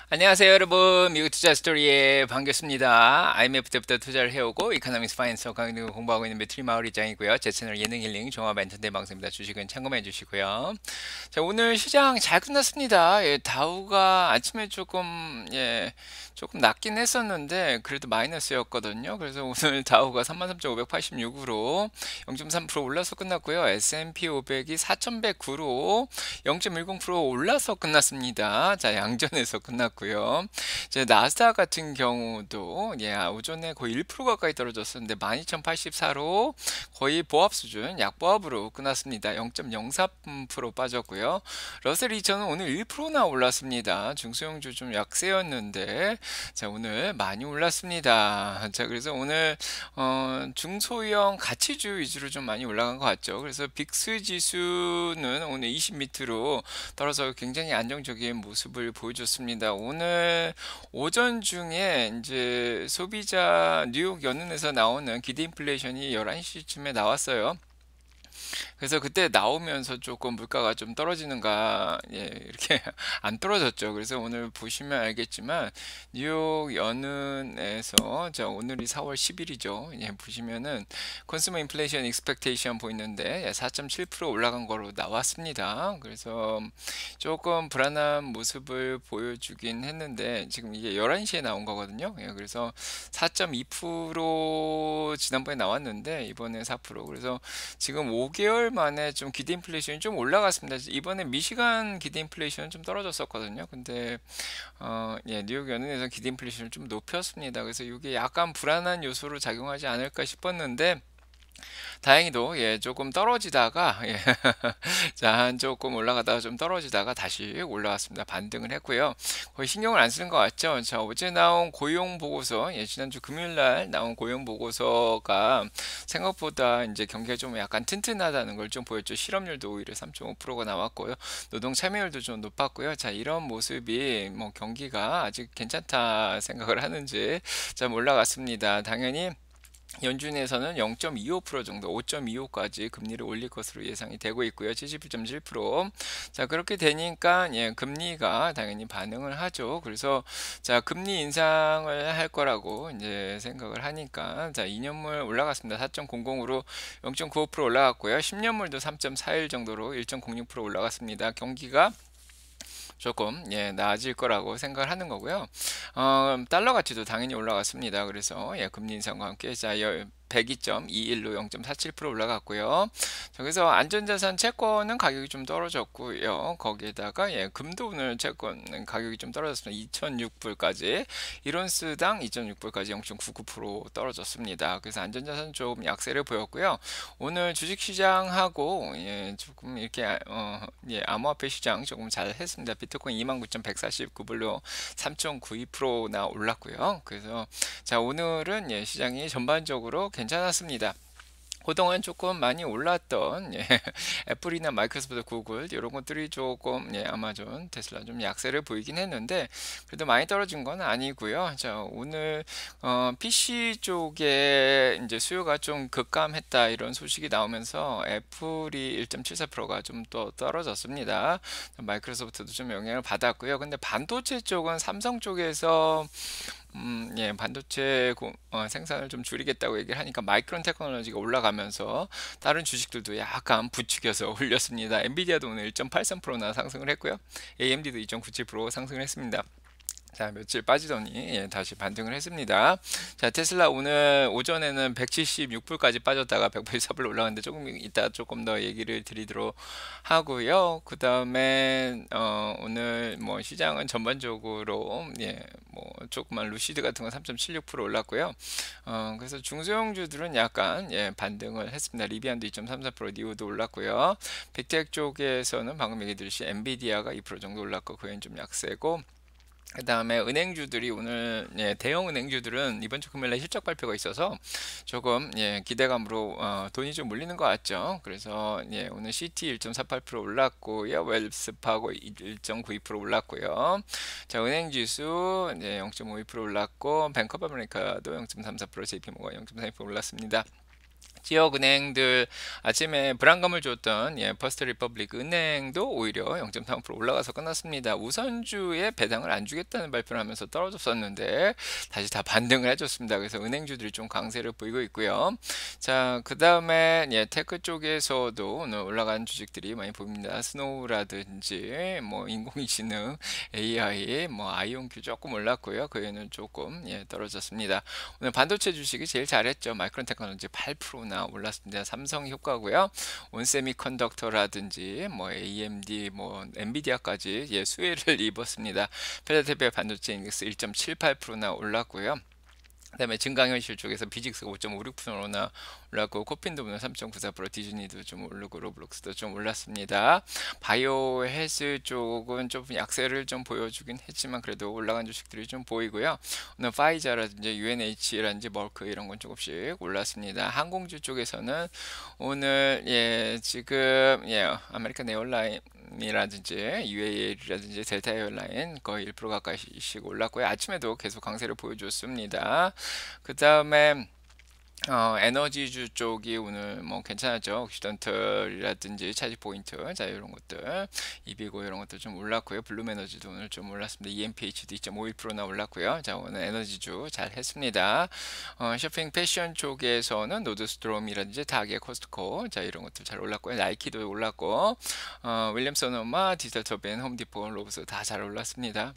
안녕하세요, 여러분. 미국 투자 스토리에 반갑습니다. IMF 때부터 투자를 해오고 이코노믹스 파이낸스 강의를 공부하고 있는 매트리 마을이장이고요. 제 채널 예능 힐링 종합 엔터테인 방송입니다. 주식은 참고해 주시고요. 자, 오늘 시장 잘 끝났습니다. 예, 다우가 아침에 조금 낮긴 했었는데 그래도 마이너스였거든요. 그래서 오늘 다우가 33,586으로 0.3% 올라서 끝났고요. S&P 500이 4,109로 0.10% 올라서 끝났습니다. 자, 양전에서 끝났고요. 이제 나스닥 같은 경우도 오전에 거의 1% 가까이 떨어졌었는데 12,084로 거의 보합 수준, 약보합으로 끝났습니다. 0.04% 빠졌고요. 러셀 2000은 오늘 1%나 올랐습니다. 중소형주 좀 약세였는데 자, 오늘 많이 올랐습니다. 자, 그래서 오늘 중소형 가치주 위주로 좀 많이 올라간 것 같죠. 그래서 빅스 지수는 오늘 20 밑으로 떨어져 굉장히 안정적인 모습을 보여줬습니다. 오늘 오전 중에 이제 소비자 뉴욕 연은에서 나오는 기대 인플레이션이 11시쯤에 나왔어요. 그래서 그때 나오면서 조금 물가가 좀 떨어지는가, 이렇게 안 떨어졌죠. 그래서 오늘 보시면 알겠지만, 뉴욕 연은에서, 자, 오늘이 4월 10일이죠. 보시면은, 컨슈머 인플레이션 익스펙테이션 보이는데, 4.7% 올라간 거로 나왔습니다. 그래서 조금 불안한 모습을 보여주긴 했는데, 지금 이게 11시에 나온 거거든요. 그래서 4.2% 지난번에 나왔는데, 이번에 4%. 그래서 지금 5개월 만에 좀 기대 인플레이션이 좀 올라갔습니다. 이번에 미시간 기대 인플레이션은 좀 떨어졌었거든요. 근데 뉴욕 연은에서 기대 인플레이션을 좀 높였습니다. 그래서 이게 약간 불안한 요소로 작용하지 않을까 싶었는데 다행히도 조금 떨어지다가 자, 조금 올라가다가 좀 떨어지다가 다시 올라왔습니다. 반등을 했고요. 거의 신경을 안 쓰는 것 같죠. 자, 어제 나온 고용 보고서, 지난주 금요일 날 나온 고용 보고서가 생각보다 이제 경기가 좀 약간 튼튼하다는 걸 좀 보였죠. 실업률도 오히려 3.5%가 나왔고요. 노동 참여율도 좀 높았고요. 자, 이런 모습이 뭐 경기가 아직 괜찮다 생각을 하는지 좀 올라갔습니다. 당연히 연준에서는 0.25% 정도, 5.25까지 금리를 올릴 것으로 예상이 되고 있고요. 71.7%. 자, 그렇게 되니까 금리가 당연히 반응을 하죠. 그래서 자, 금리 인상을 할 거라고 이제 생각을 하니까 자, 2년물 올라갔습니다. 4.00으로 0.95% 올라갔고요. 10년물도 3.41 정도로 1.06% 올라갔습니다. 경기가 조금 나아질 거라고 생각을 하는 거고요. 달러 가치도 당연히 올라갔습니다. 그래서 금리 인상과 함께 자 102.21로 0.47% 올라갔고요. 자, 그래서 안전자산 채권은 가격이 좀 떨어졌고요. 거기에다가 금도 오늘 채권 가격이 좀 떨어졌습니다. 2,006불까지 1온스당 2,006불까지 0.99% 떨어졌습니다. 그래서 안전자산 좀 약세를 보였고요. 오늘 주식시장하고 조금 이렇게 암호화폐 시장 조금 잘 했습니다. 비트코인 29,149불로 3.92%나 올랐고요. 그래서 자, 오늘은 시장이 전반적으로 괜찮았습니다. 그동안 조금 많이 올랐던 애플이나 마이크로소프트, 구글 이런 것들이 조금 아마존, 테슬라 좀 약세를 보이긴 했는데 그래도 많이 떨어진 건 아니고요. 자, 오늘 PC 쪽에 이제 수요가 좀 급감했다 이런 소식이 나오면서 애플이 1.74%가 좀 또 떨어졌습니다. 마이크로소프트도 좀 영향을 받았고요. 근데 반도체 쪽은 삼성 쪽에서 반도체 생산을 좀 줄이겠다고 얘기를 하니까 마이크론 테크놀로지가 올라가면서 다른 주식들도 약간 부추겨서 올렸습니다. 엔비디아도 오늘 1.83%나 상승을 했고요. AMD도 2.97% 상승을 했습니다. 자, 며칠 빠지더니 다시 반등을 했습니다. 자, 테슬라 오늘 오전에는 176불까지 빠졌다가 184불 올라갔는데 조금 이따 조금 더 얘기를 드리도록 하고요. 그 다음에 오늘 뭐 시장은 전반적으로 뭐 조그만 루시드 같은 거 3.76% 올랐고요. 그래서 중소형주들은 약간 반등을 했습니다. 리비안도 2.34%, 니오도 올랐고요. 빅텍 쪽에서는 방금 얘기 드렸듯이 엔비디아가 2% 정도 올랐고 그엔 좀 약세고 그 다음에 은행주들이 오늘 대형 은행주들은 이번 주 금요일에 실적 발표가 있어서 조금 기대감으로 돈이 좀 몰리는 것 같죠. 그래서 오늘 CT 1.48% 올랐고요. 웰스파고 1.92% 올랐고요. 자, 은행지수 0.52% 올랐고 뱅크 오브 아메리카도 0.34%, JP모건 0.32% 올랐습니다. 지역 은행들 아침에 불안감을 줬던 퍼스트 리퍼블릭 은행도 오히려 0.3% 올라가서 끝났습니다. 우선주에 배당을 안 주겠다는 발표를 하면서 떨어졌었는데 다시 다 반등을 해줬습니다. 그래서 은행주들이 좀 강세를 보이고 있고요. 자, 그 다음에 테크 쪽에서도 오늘 올라간 주식들이 많이 보입니다. 스노우라든지 뭐 인공지능, AI, 뭐 아이온큐 조금 올랐고요. 그 외에는 조금 떨어졌습니다. 오늘 반도체 주식이 제일 잘했죠. 마이크론 테크놀로지 8%나 올랐습니다. 삼성 효과고요. 온세미컨덕터라든지 뭐 AMD, 뭐 엔비디아까지 수혜를 입었습니다. 필라델피아 반도체 인덱스 1.78%나 올랐고요. 그다음에 증강현실 쪽에서 비직스가 5.56%나 올랐고 코핀도 오늘 3.94%, 디즈니도 좀 오르고 로블록스도 좀 올랐습니다. 바이오 헬스 쪽은 좀 약세를 좀 보여주긴 했지만 그래도 올라간 주식들이 좀 보이고요. 오늘 파이자라든지 UNH라든지 멀크 이런 건 조금씩 올랐습니다. 항공주 쪽에서는 오늘 지금 아메리칸 에어라인 이라든지 UAL이라든지 델타 에어라인 거의 1% 가까이씩 올랐고요. 아침에도 계속 강세를 보여줬습니다. 그 다음에 에너지주 쪽이 오늘 뭐 괜찮았죠. 옥시던틀이라든지 차지 포인트, 자 이런 것들, 이비고 이런 것들 좀 올랐고요. 블룸 에너지도 오늘 좀 올랐습니다. EMPH도 2.51%나 올랐고요. 자 오늘 에너지주 잘 했습니다. 쇼핑 패션 쪽에서는 노드스트롬이라든지 타겟, 코스트코, 자 이런 것들 잘 올랐고요. 나이키도 올랐고, 윌리엄 소노마, 디지털 터빈, 홈디포, 로브스 다 잘 올랐습니다.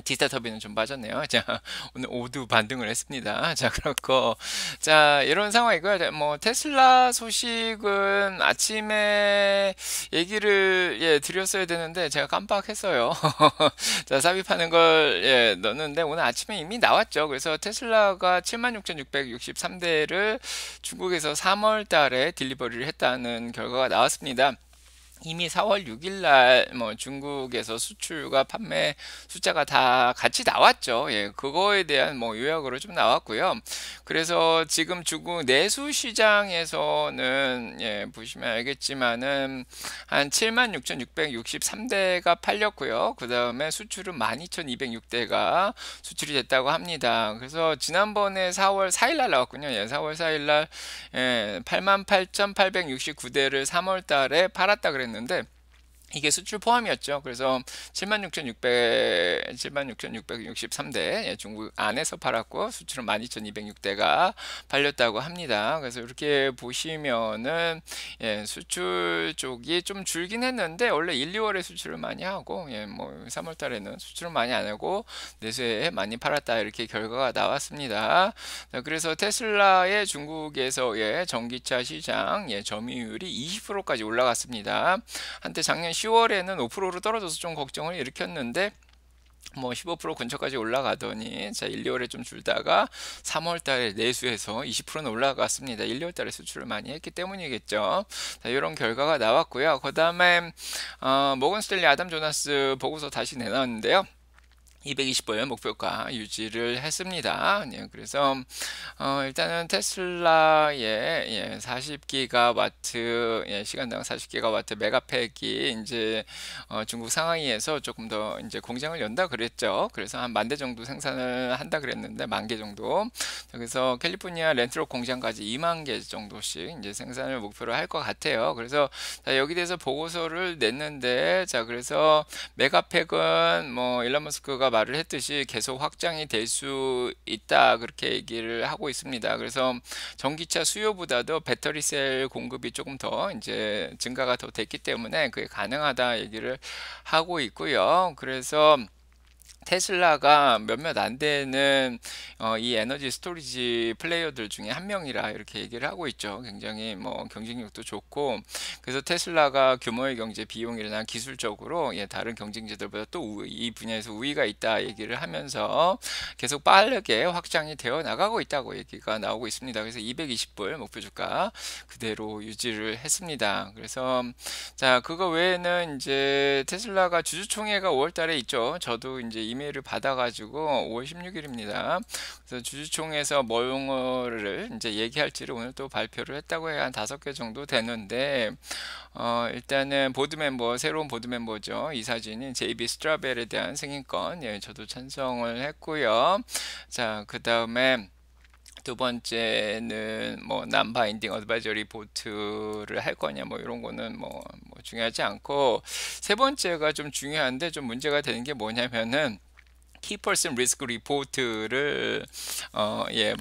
디지털 터빈은 좀 빠졌네요. 자, 오늘 모두 반등을 했습니다. 자, 그렇고, 자, 이런 상황이고요. 자, 뭐, 테슬라 소식은 아침에 얘기를, 드렸어야 되는데, 제가 깜빡했어요. 자, 삽입하는 걸, 넣었는데, 오늘 아침에 이미 나왔죠. 그래서 테슬라가 76,663대를 중국에서 3월 달에 딜리버리를 했다는 결과가 나왔습니다. 이미 4월 6일 날 뭐 중국에서 수출과 판매 숫자가 다 같이 나왔죠. 그거에 대한 뭐 요약으로 좀 나왔고요. 그래서 지금 중국 내수 시장에서는 보시면 알겠지만은 한 76,663대가 팔렸고요. 그 다음에 수출은 12,206대가 수출이 됐다고 합니다. 그래서 지난번에 4월 4일 날 나왔군요. 4월 4일 날 88,869대를 3월 달에 팔았다 그랬는데 이게 수출 포함이었죠. 그래서 76,663대 중국 안에서 팔았고 수출은 12,206대가 팔렸다고 합니다. 그래서 이렇게 보시면은 수출 쪽이 좀 줄긴 했는데 원래 1, 2월에 수출을 많이 하고 뭐 3월 달에는 수출을 많이 안 하고 내수에 많이 팔았다 이렇게 결과가 나왔습니다. 그래서 테슬라의 중국에서의 전기차 시장 점유율이 20%까지 올라갔습니다. 한때 작년 10월에는 5%로 떨어져서 좀 걱정을 일으켰는데 뭐 15% 근처까지 올라가더니 자 1, 2월에 좀 줄다가 3월 달에 내수해서 20%는 올라갔습니다. 1, 2월 달에 수출을 많이 했기 때문이겠죠. 자, 이런 결과가 나왔고요. 그 다음에 모건 스탠리 아담 조나스 보고서 다시 내놨는데요. 220불 목표가 유지를 했습니다. 그래서 일단은 테슬라의 40기가와트 시간당 40기가와트 메가팩이 이제 중국 상하이에서 조금 더 이제 공장을 연다 그랬죠. 그래서 한 10,000대 정도 생산을 한다 그랬는데 10,000개 정도. 그래서 캘리포니아 렌트록 공장까지 20,000개 정도씩 이제 생산을 목표로 할 것 같아요. 그래서 자, 여기 대해서 보고서를 냈는데 자 그래서 메가팩은 뭐 일론 머스크가 말을 했듯이 계속 확장이 될 수 있다 그렇게 얘기를 하고 있습니다. 그래서 전기차 수요보다도 배터리셀 공급이 조금 더 이제 증가가 더 됐기 때문에 그게 가능하다 얘기를 하고 있고요. 그래서 테슬라가 몇몇 안 되는 이 에너지 스토리지 플레이어들 중에 한 명이라 이렇게 얘기를 하고 있죠. 굉장히 뭐 경쟁력도 좋고 그래서 테슬라가 규모의 경제 비용이나 기술적으로 다른 경쟁자들보다 또 이 분야에서 우위가 있다 얘기를 하면서 계속 빠르게 확장이 되어 나가고 있다고 얘기가 나오고 있습니다. 그래서 220불 목표 주가 그대로 유지를 했습니다. 그래서 자 그거 외에는 이제 테슬라가 주주총회가 5월 달에 있죠. 저도 이제 이메일을 받아가지고 5월 16일입니다. 그래서 주주총회에서 뭐를 이제 얘기할지를 오늘 또 발표를 했다고 해야 한 5개 정도 되는데 일단은 보드 멤버 새로운 보드 멤버죠. 이 사진이 JB 스트라벨에 대한 승인권 저도 찬성을 했고요. 자 그 다음에 두 번째는 뭐 난바인딩 어드바이저리 리포트를 할 거냐 뭐 이런 거는 뭐 중요하지 않고, 세 번째가 좀 중요한데 좀 문제가 되는 게 뭐냐면은 키퍼슨 리스크 리포트를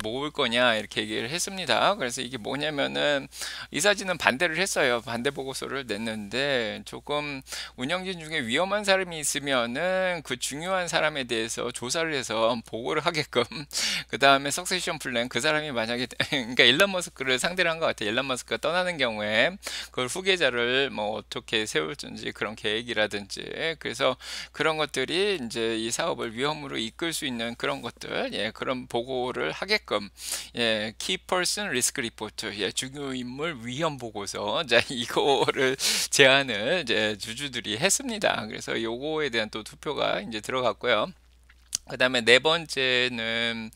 모을 거냐 이렇게 얘기를 했습니다. 그래서 이게 뭐냐면은 이사진은 반대를 했어요. 반대 보고서를 냈는데, 조금 운영진 중에 위험한 사람이 있으면은 그 중요한 사람에 대해서 조사를 해서 보고를 하게끔 그 다음에 석세션 플랜, 그 사람이 만약에 그러니까 일론 머스크를 상대로 한 것 같아요. 일론 머스크가 떠나는 경우에 그걸 후계자를 뭐 어떻게 세울지 그런 계획이라든지, 그래서 그런 것들이 이제 이 사업을 위험으로 이끌 수 있는 그런 것들, 그런 보고를 하게끔, 키 퍼슨 리스크 리포트, 중요 인물 위험 보고서, 자, 이거를 제안을 이제 주주들이 했습니다. 그래서 요거에 대한 또 투표가 이제 들어갔고요. 그 다음에 네 번째는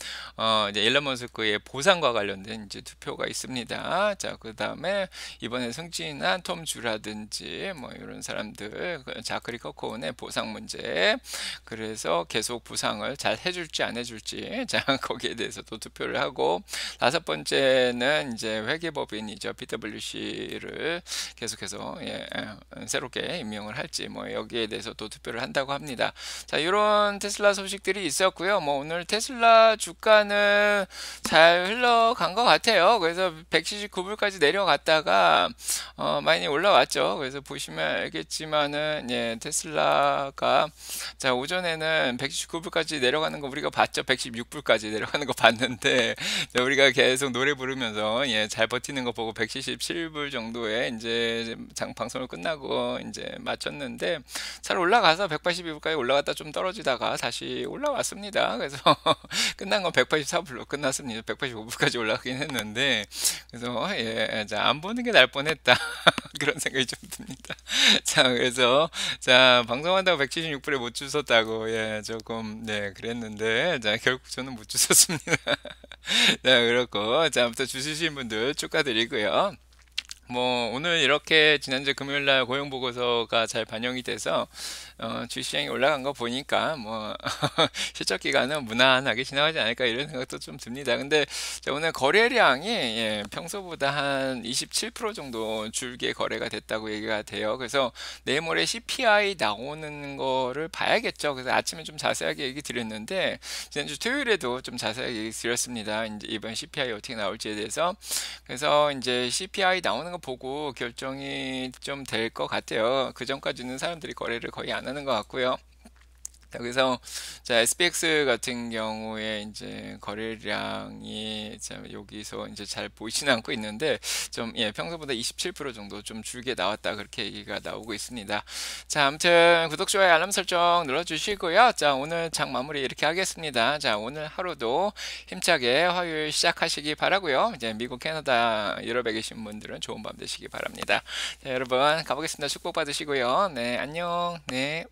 이제 일론 머스크의 보상과 관련된 이제 투표가 있습니다. 자, 그 다음에 이번에 승진한 톰 주라든지 뭐 이런 사람들, 자크리 커코운의 보상 문제, 그래서 계속 보상을 잘 해줄지 안 해줄지, 자, 거기에 대해서도 투표를 하고, 다섯 번째는 이제 회계법인이죠. PwC를 계속해서 새롭게 임명을 할지 뭐 여기에 대해서 또 투표를 한다고 합니다. 자, 이런 테슬라 소식들이 있었고요. 뭐 오늘 테슬라 주가는 잘 흘러간 것 같아요. 그래서 179불까지 내려갔다가 많이 올라왔죠. 그래서 보시면 알겠지만은 테슬라가, 자, 오전에는 179불까지 내려가는 거 우리가 봤죠. 116불까지 내려가는 거 봤는데, 자, 우리가 계속 노래 부르면서 잘 버티는 거 보고 177불 정도에 이제 방송을 끝나고 이제 마쳤는데, 잘 올라가서 182불까지 올라갔다 좀 떨어지다가 다시 올라왔습니다. 그래서 끝난 건 184불로 끝났습니다. 185불까지 올라가긴 했는데, 그래서 자, 안 보는 게 날 뻔했다. 그런 생각이 좀 듭니다. 자, 그래서 자, 방송한다고 176불에 못 주웠다고 조금 그랬는데, 자, 결국 저는 못 주웠습니다. 자, 그렇고, 자, 아무튼 주시신 분들 축하드리고요. 뭐 오늘 이렇게 지난주 금요일날 고용 보고서가 잘 반영이 돼서 주시장이 올라간 거 보니까 뭐 실적 기간은 무난하게 지나가지 않을까 이런 생각도 좀 듭니다. 근데 자, 오늘 거래량이 평소보다 한 27% 정도 줄게 거래가 됐다고 얘기가 돼요. 그래서 내일 모레 CPI 나오는 거를 봐야겠죠. 그래서 아침에 좀 자세하게 얘기 드렸는데, 지난주 토요일에도 좀 자세하게 얘기 드렸습니다. 이제 이번 CPI 어떻게 나올지에 대해서. 그래서 이제 CPI 나오는 거 보고 결정이 좀 될 것 같아요. 그 전까지는 사람들이 거래를 거의 안 하는 것 같고요. 그래서 자, SPX 같은 경우에 이제 거래량이 자, 여기서 이제 잘 보이지는 않고 있는데, 좀 평소보다 27% 정도 좀 줄게 나왔다 그렇게 얘기가 나오고 있습니다. 자, 아무튼 구독, 좋아요, 알람 설정 눌러주시고요. 자, 오늘 장 마무리 이렇게 하겠습니다. 자, 오늘 하루도 힘차게 화요일 시작하시기 바라고요. 이제 미국, 캐나다, 유럽에 계신 분들은 좋은 밤 되시기 바랍니다. 자, 여러분 가보겠습니다. 축복 받으시고요. 네, 안녕. 네.